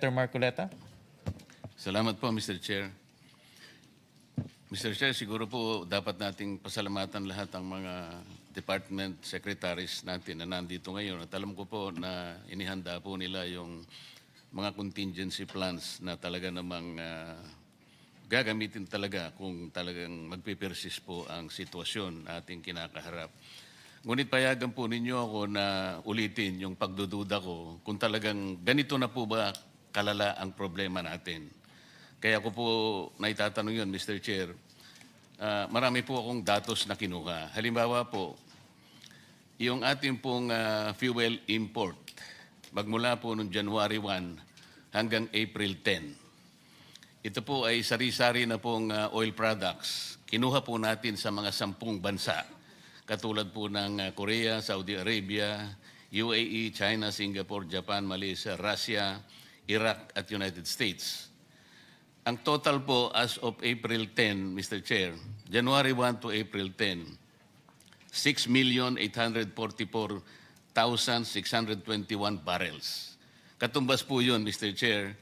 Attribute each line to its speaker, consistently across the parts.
Speaker 1: Senator Marcoleta.
Speaker 2: Salamat po, Mr. Chair. Mr. Chair, siguro po dapat nating pasalamatan lahat ang mga department secretaries natin na nandito ngayon. At alam ko po na inihanda po nila yung mga contingency plans na talaga namang gagamitin talaga kung talagang magpipersist po ang sitwasyon na ating kinakaharap. Ngunit payagan po ninyo ako na ulitin yung pagdududa ko kung talagang ganito na po ba kalala ang problema natin. Kaya ko po naitatanong yun, Mr. Chair. Marami po akong datos na kinuha. Halimbawa po, yung ating pong fuel import, magmula po noong January 1 hanggang April 10. Ito po ay sari-sari na pong oil products. Kinuha po natin sa mga 10 bansa. Katulad po ng Korea, Saudi Arabia, UAE, China, Singapore, Japan, Malaysia, Russia, Iraq at United States. Ang total po as of April 10, Mr. Chair, January 1 to April 10, 6,844,621 barrels. Katumbas po yun, Mr. Chair,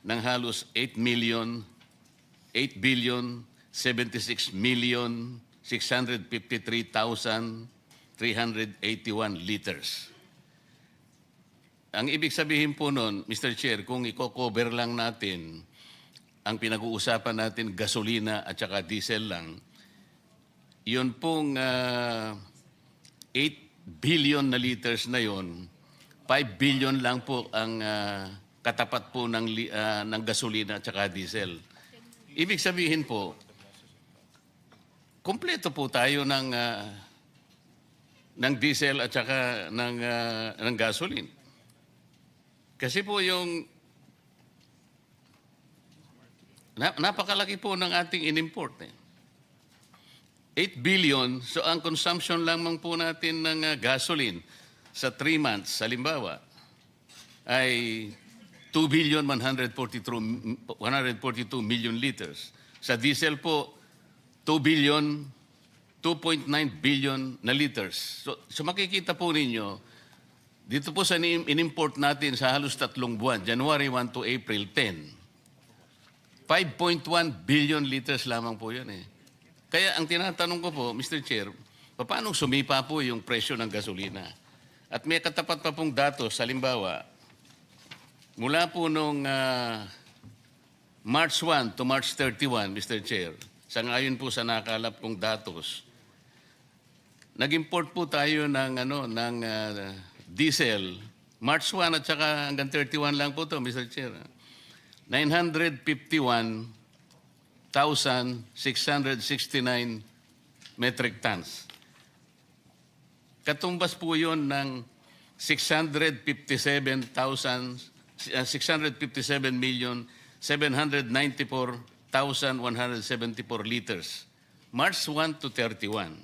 Speaker 2: ng halos 8,653,381 liters. Ang ibig sabihin po nun, Mr. Chair, kung i-cover lang natin ang pinag-uusapan natin gasolina at saka diesel lang, yun pong 8 billion na liters na yun, 5 billion lang po ang katapat po ng gasolina at saka diesel. Ibig sabihin po, kompleto po tayo ng diesel at saka ng gasoline. Kasi po yung napakalaki po ng ating in-import. 8 billion, so ang consumption lamang po natin ng gasoline sa 3 months, halimbawa, ay 2,142 million liters. Sa diesel po, 2.9 billion na liters. So makikita po ninyo, dito po sa in-import natin sa halos 3 buwan, January 1 to April 10, 5.1 billion liters lamang po yan eh. Kaya ang tinatanong ko po, Mr. Chair, paano sumipa po yung presyo ng gasolina? At may katapat pa pong datos, halimbawa, mula po nung March 1 to March 31, Mr. Chair, sa ngayon po sa nakalap kong datos, nag-import po tayo ng diesel, March 1 at saka hanggang 31 lang po to, Mr. Chair. 951,669 metric tons. Katumbas po yun ng 657,794,174 liters. March 1 to 31.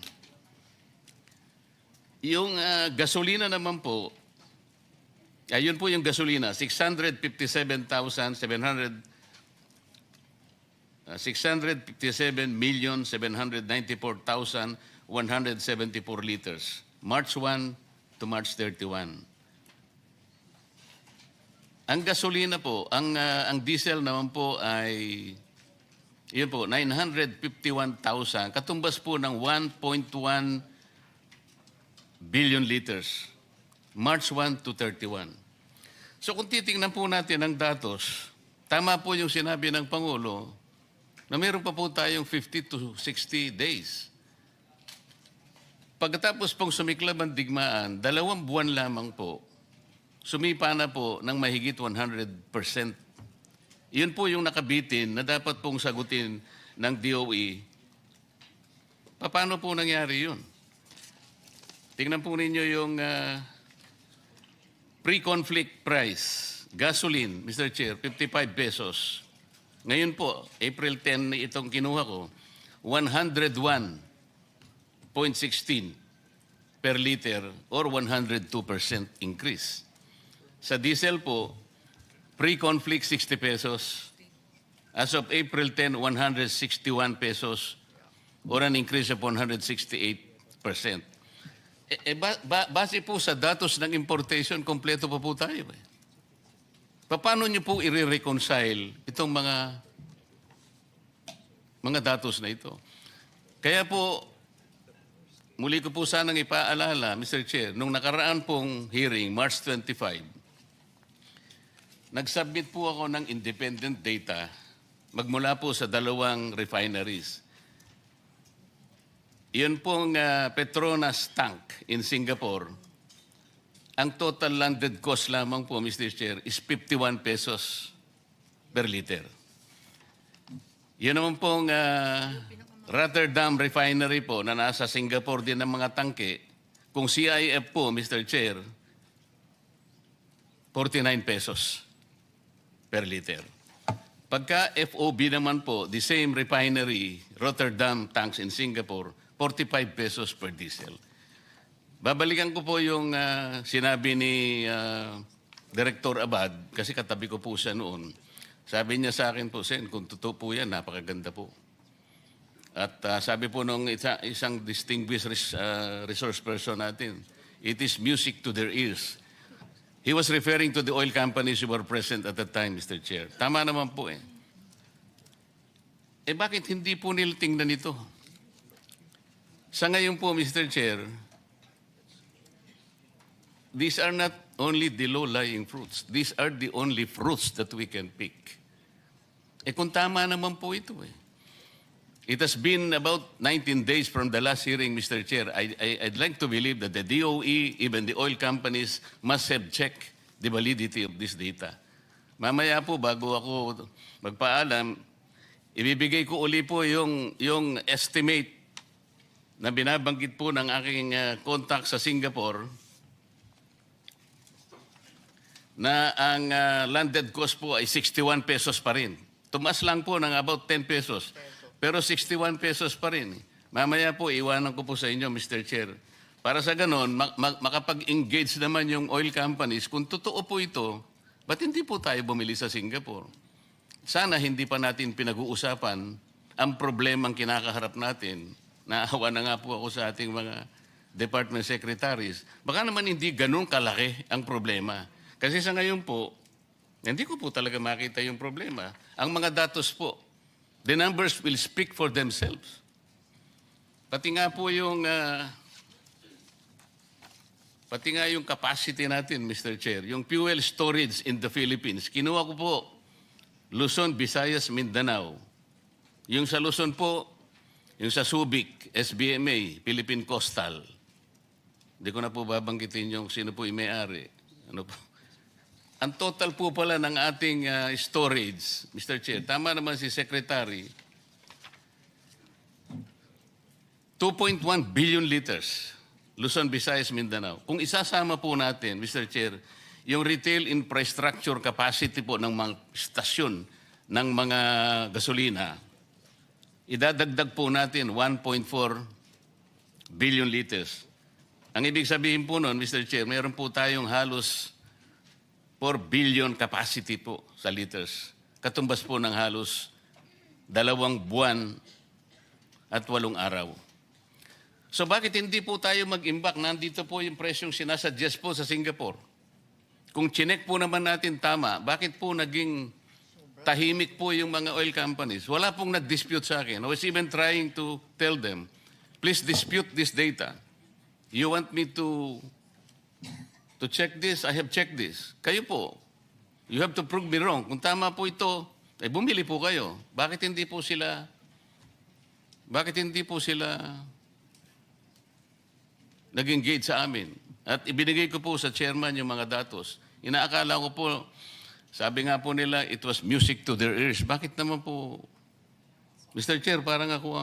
Speaker 2: Yung gasolina naman po, ayun po yung gasolina, 657,794,174 liters. March 1 to March 31. Ang gasolina po, ang diesel naman po ay, yun po, 951,000, katumbas po ng 1.1 billion liters. March 1 to 31. So kung titingnan po natin ang datos, tama po yung sinabi ng Pangulo na meron pa po tayong 50 to 60 days. Pagkatapos pong sumiklab ang digmaan, 2 buwan lamang po, sumipa na po ng mahigit 100%. Yun po yung nakabitin na dapat pong sagutin ng DOE. Paano po nangyari yun? Tingnan po ninyo yung pre-conflict price. Gasoline, Mr. Chair, 55 pesos. Ngayon po, April 10 itong kinuha ko, 101.16 per liter or 102% increase. Sa diesel po, pre-conflict 60 pesos. As of April 10, 161 pesos or an increase of 168%. Base po sa datos ng importation, kompleto pa po tayo. paano niyo po i-reconcile itong mga datos na ito? Kaya po, muli ko po sanang ipaalala, Mr. Chair, nung nakaraan pong hearing, March 25, nag-submit po ako ng independent data magmula po sa 2 refineries. Iyon pong Petronas tank in Singapore, ang total landed cost lamang po, Mr. Chair, is 51 pesos per liter. Yun naman pong Rotterdam Refinery po na nasa Singapore din ng mga tangke, kung CIF po, Mr. Chair, 49 pesos per liter. Pagka FOB naman po, the same refinery, Rotterdam tanks in Singapore, 45 pesos per diesel. Babalikan ko po yung sinabi ni Director Abad, kasi katabi ko po siya noon. Sabi niya sa akin po, Sen, kung totoo po yan, napakaganda po. At sabi po nung isang distinguished resource person natin, it is music to their ears. He was referring to the oil companies who were present at that time, Mr. Chair. Tama naman po eh. Eh bakit hindi po nila tingnan ito? Sa ngayon po, Mr. Chair, these are not only the low-lying fruits. These are the only fruits that we can pick. Eh kung tama naman po ito eh. It has been about 19 days from the last hearing, Mr. Chair. I'd like to believe that the DOE, even the oil companies, must have checked the validity of this data. Mamaya po, bago ako magpaalam, ibibigay ko uli po yung estimate na binabanggit po ng aking contact sa Singapore na ang landed cost po ay 61 pesos pa rin. Tumas lang po ng about 10 pesos. Pero 61 pesos pa rin. Mamaya po, iwanan ko po sa inyo, Mr. Chair. Para sa ganon, makapag-engage naman yung oil companies. Kung totoo po ito, ba't hindi po tayo bumili sa Singapore? Sana hindi pa natin pinag-uusapan ang problemang kinakaharap natin. Naawa na nga po ako sa ating mga department secretaries. Baka naman hindi ganun kalaki ang problema. Kasi sa ngayon po, hindi ko po talaga makita yung problema. Ang mga datos po, the numbers will speak for themselves. Pati nga po yung capacity natin, Mr. Chair, yung fuel storage in the Philippines. Kinuha ko po Luzon, Visayas, Mindanao. Yung sa Luzon po, yung sa Subic, SBMA, Philippine Coastal. Hindi ko na po babanggitin yung sino po yung may-ari. Ano po? Ang total po pala ng ating storage, Mr. Chair, tama naman si Secretary, 2.1 billion liters, Luzon, Visayas, Mindanao. Kung isasama po natin, Mr. Chair, yung retail infrastructure capacity po ng mga stasyon ng mga gasolina, idadagdag po natin 1.4 billion liters. Ang ibig sabihin po nun, Mr. Chair, mayroon po tayong halos 4 billion capacity po sa liters. Katumbas po ng halos 2 buwan at 8 araw. So bakit hindi po tayo mag-imbak? Nandito po yung presyong sinasuggest po sa Singapore. Kung chinek po naman natin tama, bakit po naging tahimik po yung mga oil companies? Wala pong nag-dispute sa akin. I was even trying to tell them, please dispute this data. You want me to check this? I have checked this. Kayo po, you have to prove me wrong. Kung tama po ito, eh bumili po kayo. Bakit hindi po sila nag-engage sa amin? At ibinigay ko po sa chairman yung mga datos. Inaakala ko po, sabi nga po nila, it was music to their ears. Bakit naman po, Mr. Chair, parang ako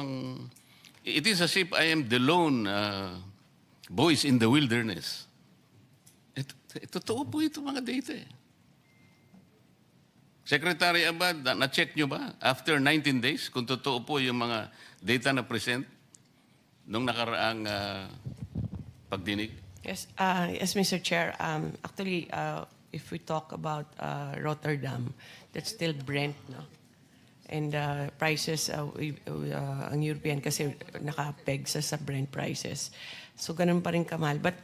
Speaker 2: it is as if I am the lone voice in the wilderness. Totoo po ito mga data eh. Secretary Abad, na-check nyo ba after 19 days kung totoo po yung mga data na present nung nakaraang pagdinig?
Speaker 1: Yes, yes, Mr. Chair. Actually, if we talk about Rotterdam, that's still Brent, no? And prices, ang European kasi nakapeg sa Brent prices. So ganun pa rin kamahal. But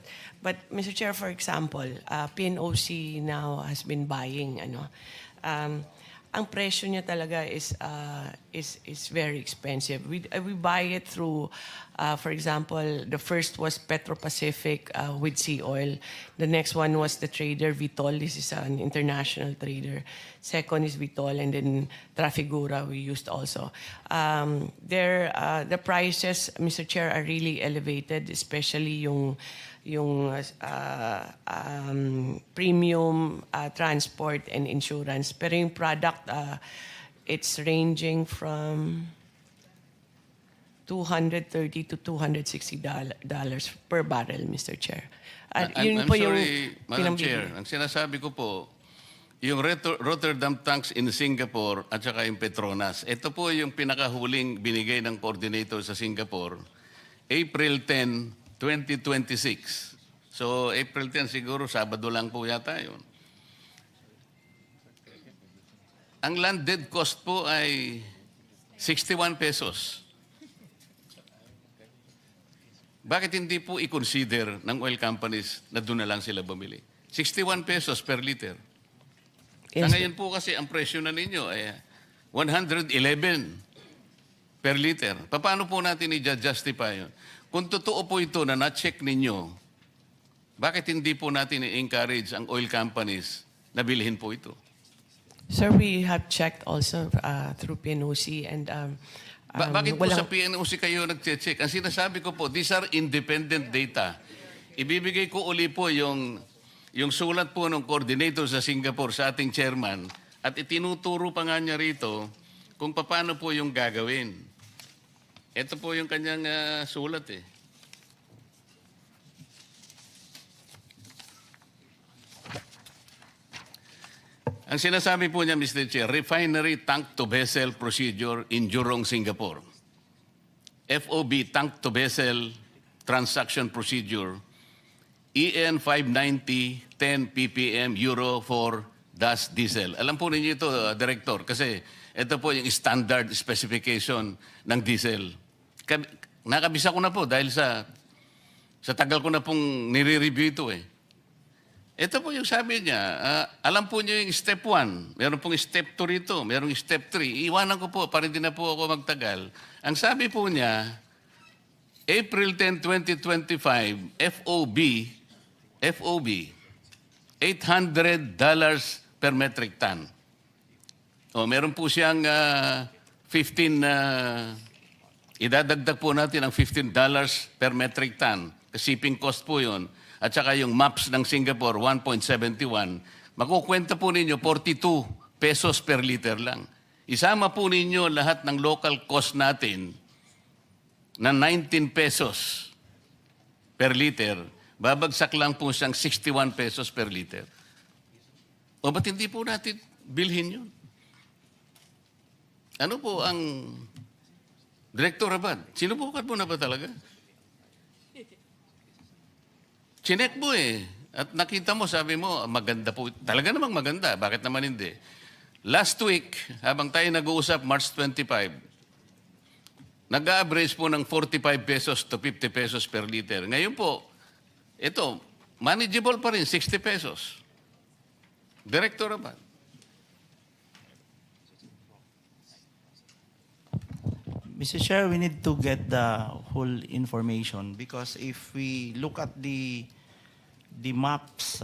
Speaker 1: Mr. Chair, for example, PNOC now has been buying ang presyo niya talaga is very expensive. We buy it through, for example, the first was Petro Pacific with Sea Oil. The next one was the trader Vitol. This is an international trader. Second is Vitol, and then Trafigura we used also. The prices, Mr. Chair, are really elevated, especially yung premium transport and insurance. Pero yung product, it's ranging from $230 to $260 per barrel, Mr. Chair. Yun
Speaker 2: I'm
Speaker 1: po yung
Speaker 2: sorry, Madam
Speaker 1: pinambili.
Speaker 2: Chair. Ang sinasabi ko po, yung Rotterdam tanks in Singapore at saka yung Petronas, ito po yung pinakahuling binigay ng coordinator sa Singapore, April 10, 2026. So, April 10 siguro, Sabado lang po yata yun. Ang landed cost po ay 61 pesos. Bakit hindi po i-consider ng oil companies na doon na lang sila bumili? 61 pesos per liter.
Speaker 1: Yes,
Speaker 2: Ngayon po kasi ang presyo na ninyo ay 111 per liter. Paano po natin i-justify yun? Kung totoo po ito na na-check ninyo, bakit hindi po natin i-encourage ang oil companies na bilhin po ito?
Speaker 1: Sir, we have checked also through PNOC and
Speaker 2: Bakit po
Speaker 1: walang-
Speaker 2: sa PNOC kayo nag-check? Ang sinasabi ko po, these are independent data. Ibibigay ko uli po yung sulat po ng coordinator sa Singapore sa ating chairman at itinuturo pa nga niya rito kung paano po yung gagawin. Ito po yung kanyang sulat eh. Ang sinasabi po niya, Mr. Chair, Refinery Tank to Vessel Procedure in Jurong, Singapore. FOB Tank to Vessel Transaction Procedure, EN 590 10 ppm Euro 4 DAS diesel. Alam po ninyo ito, Director, kasi ito po yung standard specification ng diesel. Nakabisa ko na po dahil sa tagal ko na pong nire-review ito eh. Ito po yung sabi niya, alam po niyo yung step 1, meron pong step 2 rito, meron yung step 3. Iwanan ko po para hindi na po ako magtagal. Ang sabi po niya, April 10, 2025, FOB, $800 per metric ton. O, meron po siyang 15, idadagdag po natin ang $15 per metric ton. Shipping cost po yun. At saka yung maps ng Singapore, 1.71. Makukwenta po ninyo, 42 pesos per liter lang. Isama po ninyo lahat ng local cost natin na 19 pesos per liter. Babagsak lang po siyang 61 pesos per liter. O ba't hindi po natin bilhin yun? Ano po ang Director Abad? Sinubukan mo na ba talaga? Chinek mo eh. At nakita mo, sabi mo, maganda po. Talaga namang maganda. Bakit naman hindi? Last week, habang tayo nag-uusap, March 25, nag-average po ng 45 pesos to 50 pesos per liter. Ngayon po, ito, manageable pa rin, 60 pesos. Director Abad.
Speaker 3: Mr. Chair, we need to get the whole information because if we look at the maps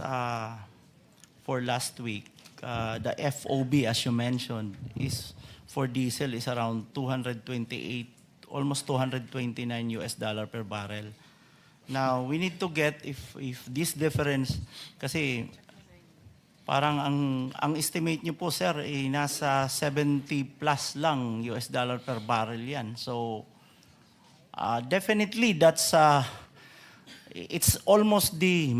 Speaker 3: for last week, the FOB, as you mentioned, is for diesel is around 228, almost $229 per barrel. Now, we need to get if this difference, kasi parang ang estimate niyo po, sir, nasa 70 plus lang $ per barrel yan. So, definitely that's it's almost the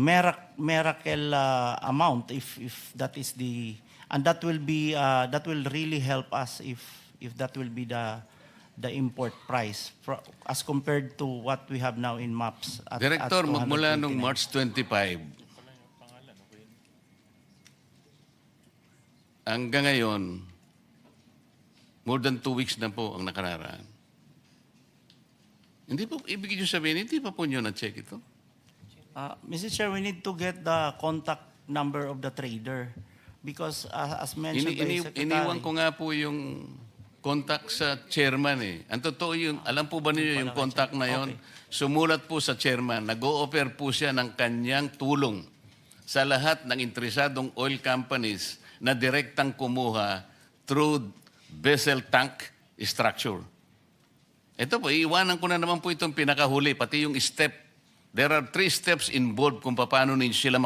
Speaker 3: miracle amount if that is the, and that will be that will really help us if that will be the import price as compared to what we have now in maps at
Speaker 2: Director, magmula nung
Speaker 3: 229.
Speaker 2: March 25, hanggang ngayon, More than 2 weeks na po ang nakararaan. Hindi po, ibig nyo sabihin, hindi pa po nyo na-check ito?
Speaker 3: Mr. Chair, we need to get the contact number of the trader because as mentioned by Secretary.
Speaker 2: Iniwan ko nga po yung contact sa chairman eh. Ang totoo yung, alam po ba niyo yung contact na yon? Sumulat po sa chairman, nag-o-offer po siya ng kanyang tulong sa lahat ng interesadong oil companies na direktang kumuha through vessel tank structure. Ito po, iiwanan ko na naman po itong pinakahuli, pati yung step. There are 3 steps involved kung paano ninyo sila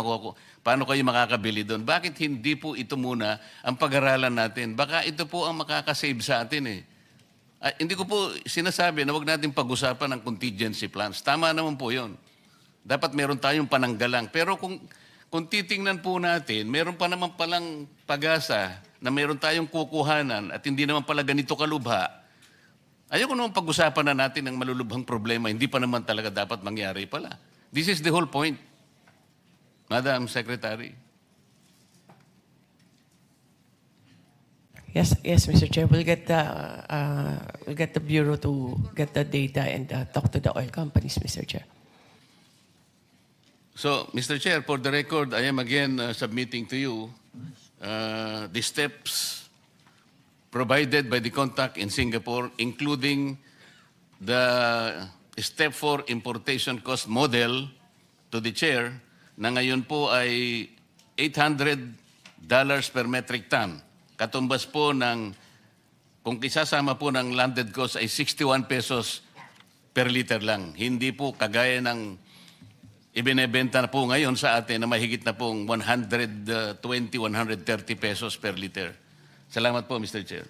Speaker 2: paano kayo makakabili doon. Bakit hindi po ito muna ang pag-aralan natin? Baka ito po ang makakasave sa atin eh. Hindi ko po sinasabi na huwag natin pag-usapan ng contingency plans. Tama naman po yun. Dapat meron tayong pananggalang. Pero kung titingnan po natin, meron pa naman palang pag-asa na meron tayong kukuhanan at hindi naman pala ganito kalubha. Ayoko naman pag-usapan na natin ng malulubhang problema. Hindi pa naman talaga dapat mangyari pala. This is the whole point, Madam Secretary.
Speaker 1: Yes, Mr. Chair. We'll get the Bureau to get the data and talk to the oil companies, Mr. Chair.
Speaker 2: So, Mr. Chair, for the record, I am again submitting to you the steps provided by the contact in Singapore, including the Step 4 Importation Cost Model to the Chair, na ngayon po ay $800 per metric ton. Katumbas po ng, kung isasama po ng landed cost ay 61 pesos per liter lang. Hindi po kagaya ng ibinebenta na po ngayon sa atin na mahigit na pong 120, 130 pesos per liter. Salamat po, Mr. Chair.